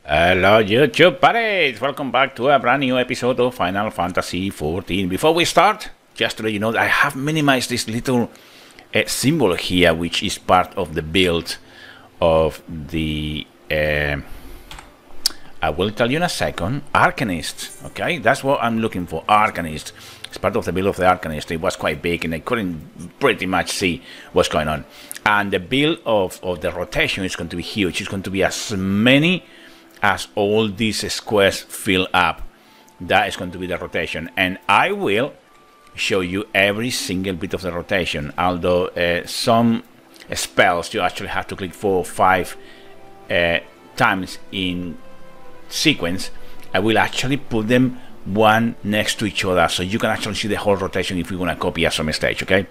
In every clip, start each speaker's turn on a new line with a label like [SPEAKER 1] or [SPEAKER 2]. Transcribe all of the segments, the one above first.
[SPEAKER 1] Hello YouTube buddies! Welcome back to a brand new episode of Final Fantasy XIV. Before we start, just to let you know, I have minimized this little symbol here, which is part of the build of the, I will tell you in a second, Arcanist. Okay, that's what I'm looking for, Arcanist. It's part of the build of the Arcanist. It was quite big and I couldn't pretty much see what's going on. And the build of the rotation is going to be huge. It's going to be as many as all these squares fill up. That is going to be the rotation, and I will show you every single bit of the rotation, although some spells you actually have to click 4 or 5 times in sequence. I will actually put them one next to each other so you can actually see the whole rotation if you want to copy at some stage. Okay,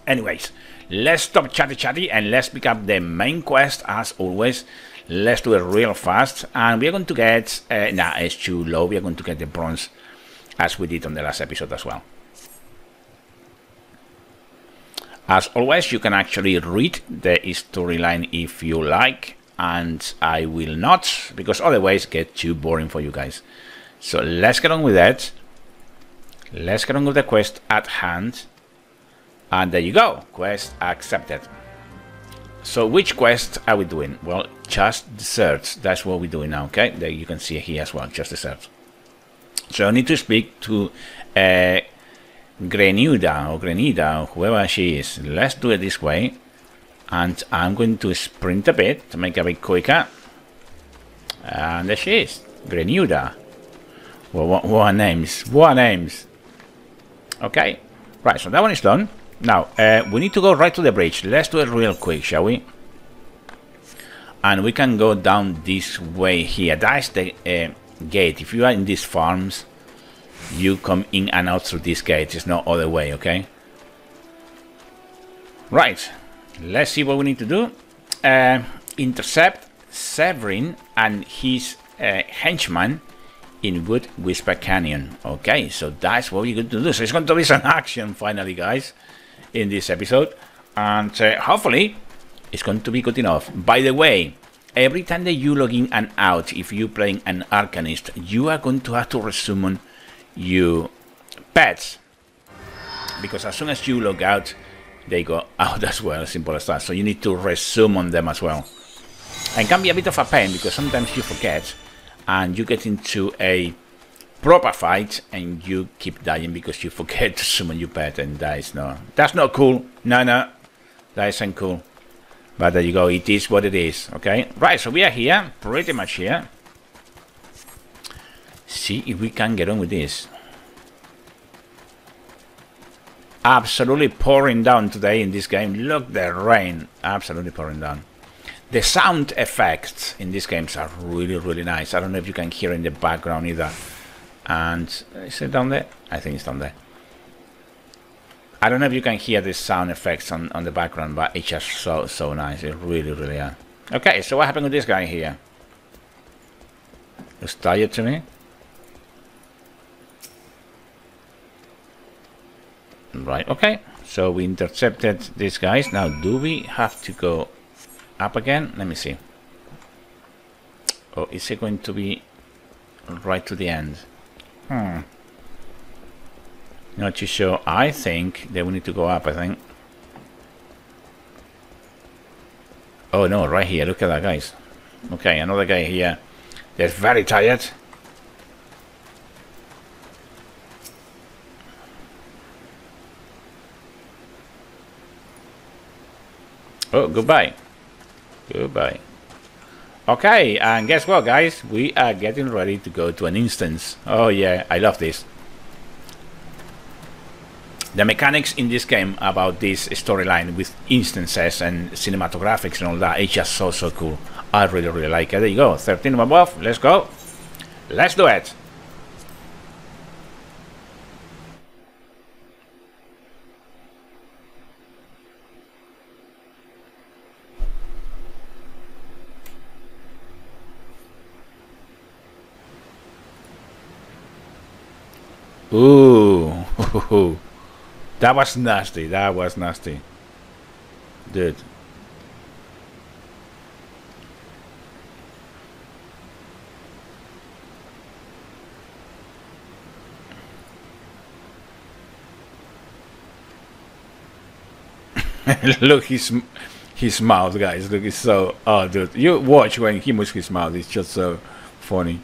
[SPEAKER 1] anyways, let's stop chatty and let's pick up the main quest as always. Let's do it real fast, and we are going to get, nah, it's too low, we are going to get the bronze as we did on the last episode as well. As always, you can actually read the storyline if you like, and I will not, because otherwise it gets too boring for you guys. So let's get on with that. Let's get on with the quest at hand, and there you go, quest accepted. So which quest are we doing? Well, just desserts. That's what we're doing now, okay? There you can see here as well, just desserts. So I need to speak to Grenada or whoever she is. Let's do it this way. And I'm going to sprint a bit to make it a bit quicker. And there she is, Grenada. Well, what names? What names? Okay, right, so that one is done. Now, we need to go right to the bridge. Let's do it real quick, shall we? And we can go down this way here. That's the gate. If you are in these farms, you come in and out through this gate. There's no other way, okay? Right. Let's see what we need to do. Intercept Severin and his henchman in Wood Whisper Canyon. Okay, so that's what we're going to do. So it's going to be some action finally, guys, in this episode, and hopefully it's going to be good enough. By the way, every time that you log in and out, if you're playing an Arcanist, you are going to have to resummon your pets, because as soon as you log out, they go out as well, simple as that. So you need to resummon them as well, and it can be a bit of a pain because sometimes you forget and you get into a proper fight and you keep dying because you forget to summon your pet, and that's not cool. No, that isn't cool. But there you go, it is what it is. Okay, right, so we are here, pretty much here. See if we can get on with this. Absolutely pouring down today in this game. Look, the rain, absolutely pouring down. The sound effects in these games are really nice. I don't know if you can hear in the background either. And is it down there? I think it's down there. I don't know if you can hear the sound effects on the background, but it's just so nice. It really are. Okay, so what happened with this guy here? Looks tired to me. Right, okay. So we intercepted these guys. Now, do we have to go up again? Let me see. Oh, is it going to be right to the end? Not too sure. I think that we need to go up, I think. Oh no, right here. Look at that, guys. Okay, another guy here that's very tired. Oh, goodbye. Goodbye. Okay, and guess what, guys? We are getting ready to go to an instance. Oh yeah, I love this. The mechanics in this game about this storyline with instances and cinematographics and all that, it's just so cool. I really like it. There you go, 13 above. Let's go. Let's do it. Ooh. That was nasty. That was nasty. Dude. Look his mouth, guys. Look, it's so. Oh, dude, you watch when he moves his mouth. It's just so funny.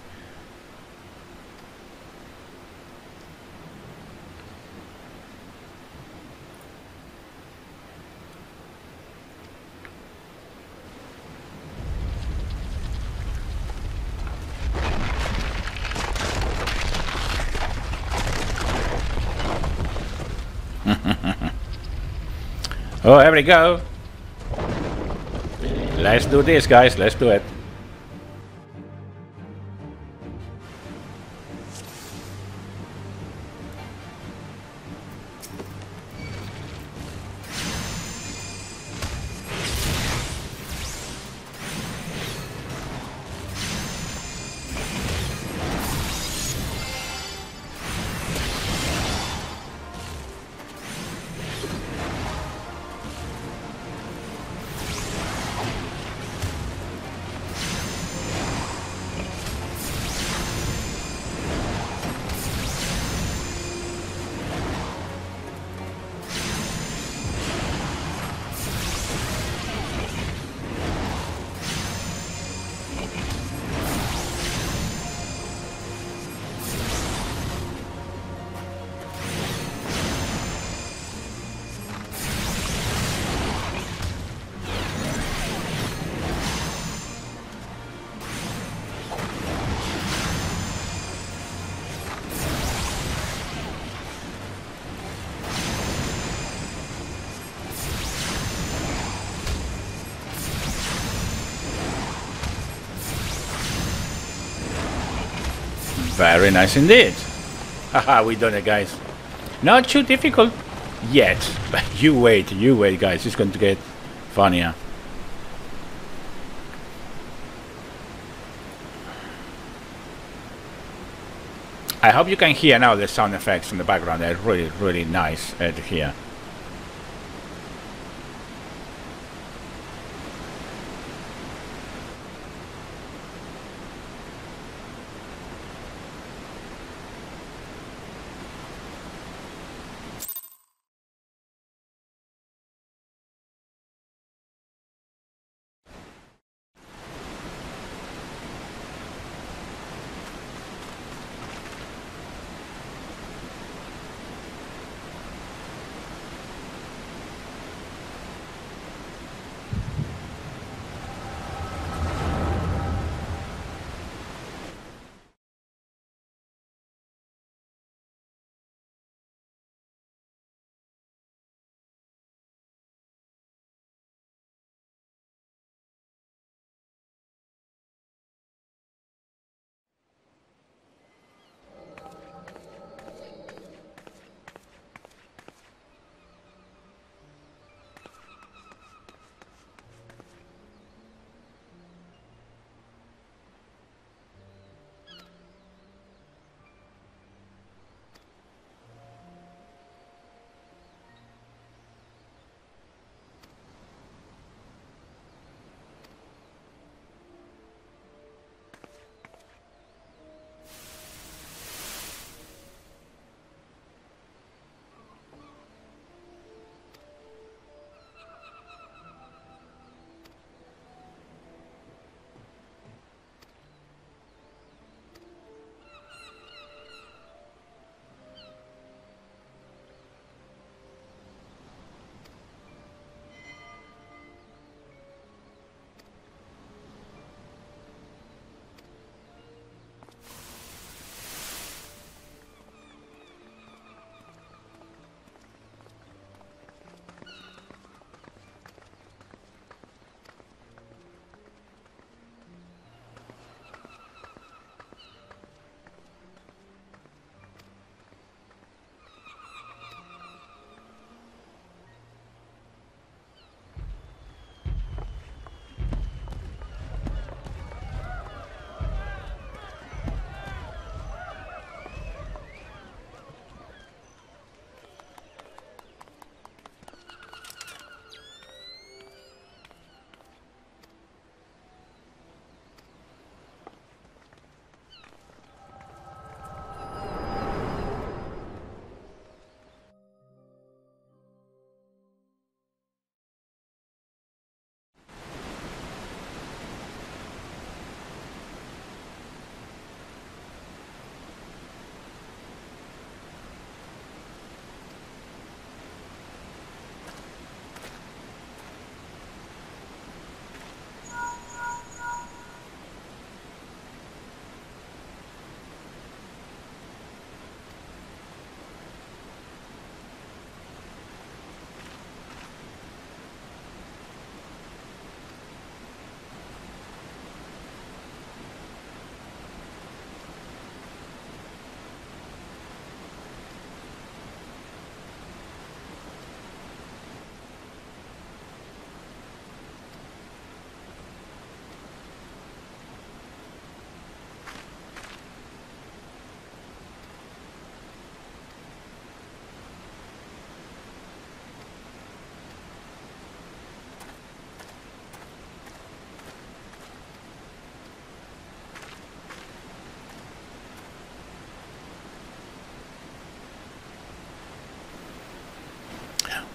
[SPEAKER 1] Oh, here we go. Let's do this, guys. Let's do it. Very nice indeed. Haha, we done it, guys. Not too difficult yet, but you wait, guys. It's going to get funnier. I hope you can hear now the sound effects in the background. They're really, really nice to hear.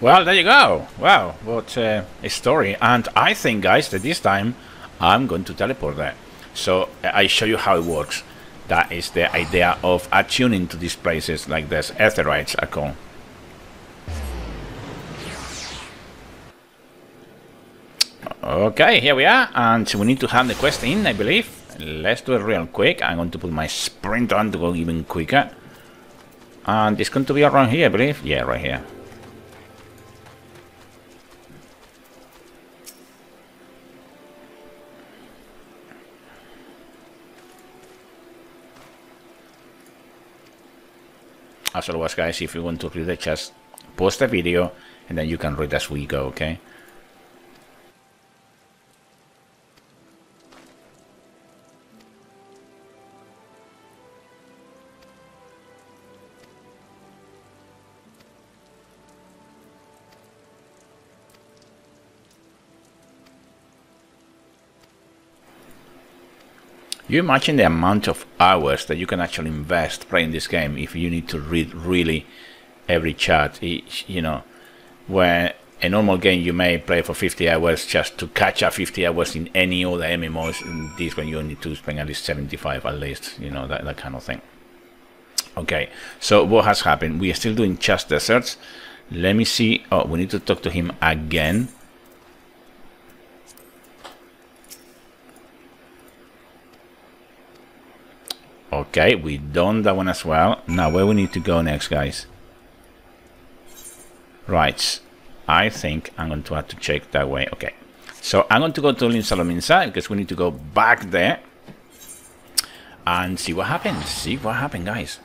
[SPEAKER 1] Well, there you go. Wow, what a story. And I think, guys, that this time I'm going to teleport there. So I show you how it works. That is the idea of attuning to these places like this. Aetherytes are called. Okay, here we are. And we need to have the quest in, I believe. Let's do it real quick. I'm going to put my sprint on to go even quicker. And it's going to be around here, I believe. Yeah, right here. As always, guys, if you want to read it, just post a video and then you can read as we go, okay? You imagine the amount of hours that you can actually invest playing this game if you need to read really every chat. You know, where a normal game you may play for 50 hours just to catch up 50 hours in any other MMOs. In this one you need to spend at least 75 at least, you know, that kind of thing. Okay, so what has happened? We are still doing just deserts. Let me see. Oh, we need to talk to him again. Okay, we've done that one as well. Now, where we need to go next, guys? Right, I think I'm going to have to check that way. Okay, so I'm going to go to Linsalominsa because we need to go back there and see what happens. See what happened, guys.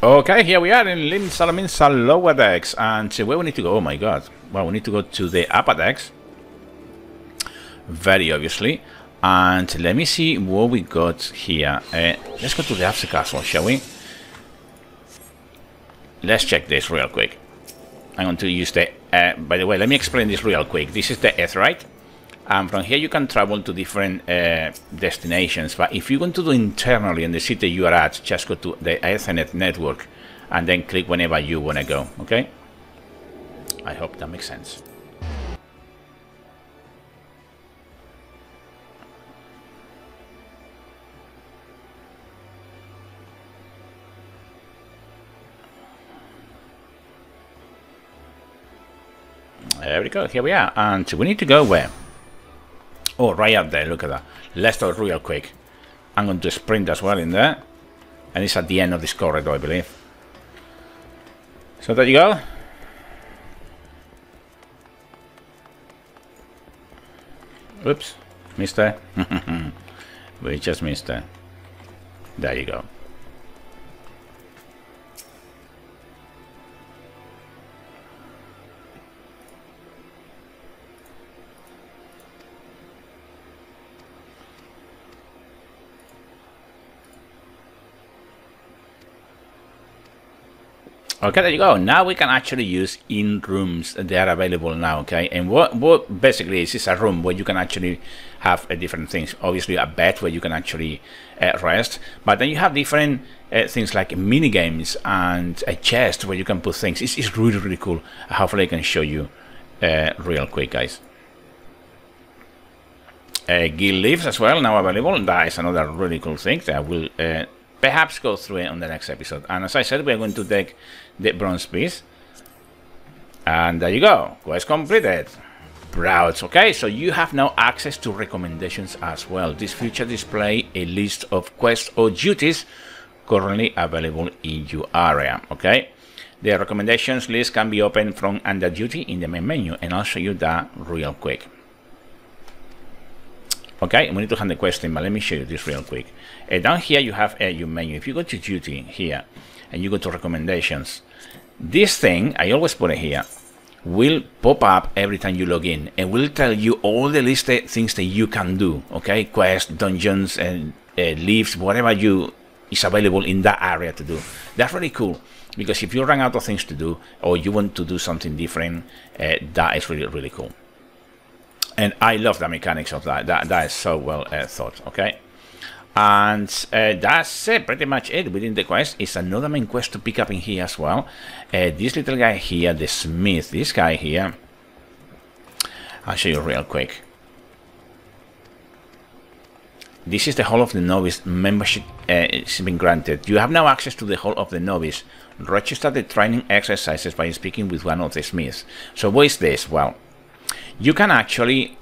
[SPEAKER 1] Okay, here we are in Linsalominsa lower decks, and where we need to go? Oh my god. Well, we need to go to the upper decks, very obviously. And let me see what we got here. Let's go to the After Castle, shall we? Let's check this real quick. I'm going to use the... by the way, let me explain this real quick. This is the Aetheryte. And from here you can travel to different destinations, but if you want to do internally in the city you are at, just go to the Ethernet network and then click whenever you want to go, okay? I hope that makes sense. There we go, here we are, and we need to go where? Oh, right up there, look at that. Let's do it real quick. I'm going to sprint as well in there. And it's at the end of this corridor, I believe. So there you go. Oops, missed there. We just missed there. There you go. Okay, there you go. Now we can actually use in rooms. They are available now, okay? And what basically is a room where you can actually have different things. Obviously a bed where you can actually rest, but then you have different things like mini games and a chest where you can put things. It's really, really cool. Hopefully I can show you real quick, guys. Guild leaves as well now available. That is another really cool thing that will perhaps go through it on the next episode. And as I said, we're going to take the bronze piece. And there you go. Quest completed. Proud. Okay, so you have now access to recommendations as well. This feature displays a list of quests or duties currently available in your area. Okay, the recommendations list can be opened from under duty in the main menu, and I'll show you that real quick. Okay, we need to hand the quest in, but let me show you this real quick. Down here you have your menu. If you go to duty here and you go to recommendations, this thing I always put it here. will pop up every time you log in, and will tell you all the listed things that you can do. Okay, quests, dungeons, and leaves, whatever is available in that area to do. That's really cool, because if you run out of things to do or you want to do something different, that is really cool. And I love the mechanics of that. That is so well thought. Okay, and that's pretty much it within the quest. It's another main quest to pick up in here as well. This little guy here, the smith, this guy here, I'll show you real quick. This is the Hall of the Novice. Membership has been granted. You have now access to the Hall of the Novice. Register the training exercises by speaking with one of the smiths. So what is this? Well, you can actually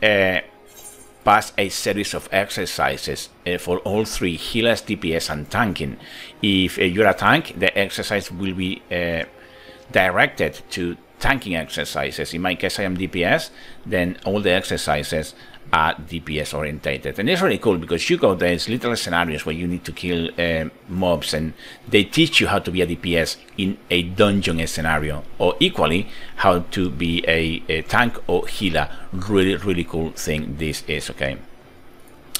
[SPEAKER 1] pass a series of exercises for all three: healers, DPS, and tanking. If you're a tank, the exercise will be directed to tanking exercises. In my case, I am DPS, then all the exercises are DPS orientated. And it's really cool because you go, there's little scenarios where you need to kill mobs, and they teach you how to be a DPS in a dungeon scenario, or equally how to be a tank or healer. Really cool thing this is. Okay,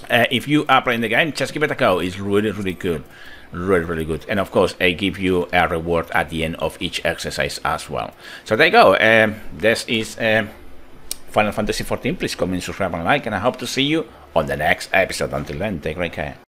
[SPEAKER 1] if you are playing the game, just give it a go. It's really good, really good. And of course, I give you a reward at the end of each exercise as well. So there you go. This is Final Fantasy XIV. Please comment, subscribe, and like, and I hope to see you on the next episode. Until then, take great care.